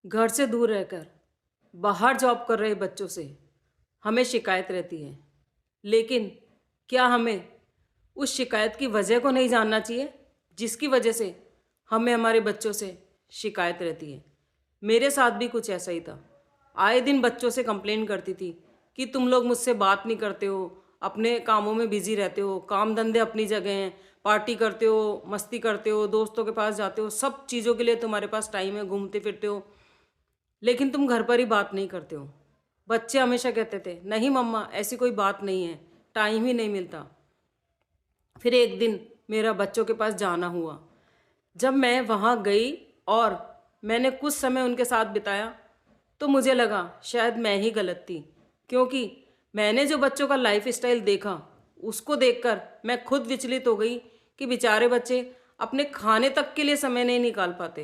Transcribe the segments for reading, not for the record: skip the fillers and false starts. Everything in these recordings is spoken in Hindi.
घर से दूर रहकर बाहर जॉब कर रहे बच्चों से हमें शिकायत रहती है, लेकिन क्या हमें उस शिकायत की वजह को नहीं जानना चाहिए जिसकी वजह से हमें हमारे बच्चों से शिकायत रहती है। मेरे साथ भी कुछ ऐसा ही था। आए दिन बच्चों से कंप्लेन करती थी कि तुम लोग मुझसे बात नहीं करते हो, अपने कामों में बिजी रहते हो, काम धंधे अपनी जगह हैं, पार्टी करते हो, मस्ती करते हो, दोस्तों के पास जाते हो, सब चीज़ों के लिए तुम्हारे पास टाइम है, घूमते फिरते हो, लेकिन तुम घर पर ही बात नहीं करते हो। बच्चे हमेशा कहते थे, नहीं मम्मा ऐसी कोई बात नहीं है, टाइम ही नहीं मिलता। फिर एक दिन मेरा बच्चों के पास जाना हुआ। जब मैं वहाँ गई और मैंने कुछ समय उनके साथ बिताया, तो मुझे लगा शायद मैं ही गलत थी, क्योंकि मैंने जो बच्चों का लाइफ स्टाइल देखा, उसको देखकर मैं खुद विचलित हो गई कि बेचारे बच्चे अपने खाने तक के लिए समय नहीं निकाल पाते।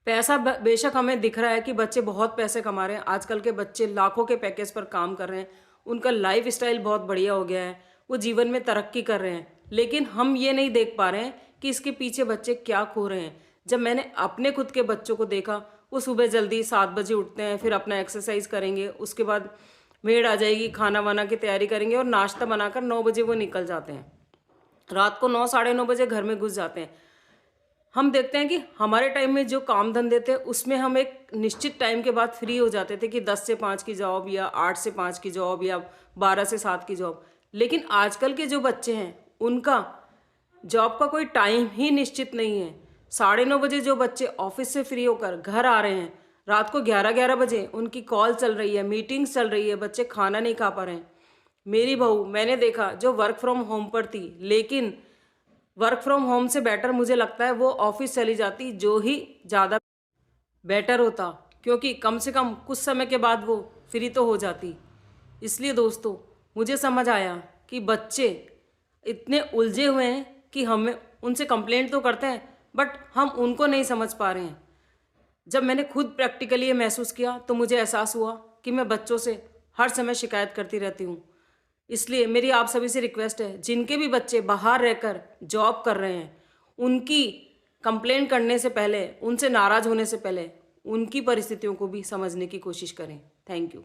पैसा बेशक हमें दिख रहा है कि बच्चे बहुत पैसे कमा रहे हैं, आजकल के बच्चे लाखों के पैकेज पर काम कर रहे हैं, उनका लाइफ स्टाइल बहुत बढ़िया हो गया है, वो जीवन में तरक्की कर रहे हैं, लेकिन हम ये नहीं देख पा रहे हैं कि इसके पीछे बच्चे क्या खो रहे हैं। जब मैंने अपने खुद के बच्चों को देखा, वो सुबह जल्दी 7 बजे उठते हैं, फिर अपना एक्सरसाइज करेंगे, उसके बाद मेड आ जाएगी, खाना वाना की तैयारी करेंगे और नाश्ता बनाकर 9 बजे वो निकल जाते हैं। रात को 9 साढ़े 9 बजे घर में घुस जाते हैं। हम देखते हैं कि हमारे टाइम में जो काम धंधे थे उसमें हम एक निश्चित टाइम के बाद फ्री हो जाते थे कि 10 से 5 की जॉब या 8 से 5 की जॉब या 12 से 7 की जॉब। लेकिन आजकल के जो बच्चे हैं उनका जॉब का कोई टाइम ही निश्चित नहीं है। 9:30 बजे जो बच्चे ऑफिस से फ्री होकर घर आ रहे हैं, रात को 11-11 बजे उनकी कॉल चल रही है, मीटिंग्स चल रही है, बच्चे खाना नहीं खा पा रहे हैं। मेरी बहू मैंने देखा जो वर्क फ्रॉम होम पर थी, लेकिन वर्क फ्रॉम होम से बेटर मुझे लगता है वो ऑफिस चली जाती, जो ही ज़्यादा बेटर होता, क्योंकि कम से कम कुछ समय के बाद वो फ्री तो हो जाती। इसलिए दोस्तों, मुझे समझ आया कि बच्चे इतने उलझे हुए हैं कि हमें उनसे कंप्लेंट तो करते हैं, बट हम उनको नहीं समझ पा रहे हैं। जब मैंने खुद प्रैक्टिकली ये महसूस किया तो मुझे एहसास हुआ कि मैं बच्चों से हर समय शिकायत करती रहती हूँ। इसलिए मेरी आप सभी से रिक्वेस्ट है, जिनके भी बच्चे बाहर रहकर जॉब कर रहे हैं, उनकी कंप्लेन करने से पहले, उनसे नाराज़ होने से पहले, उनकी परिस्थितियों को भी समझने की कोशिश करें। Thank you.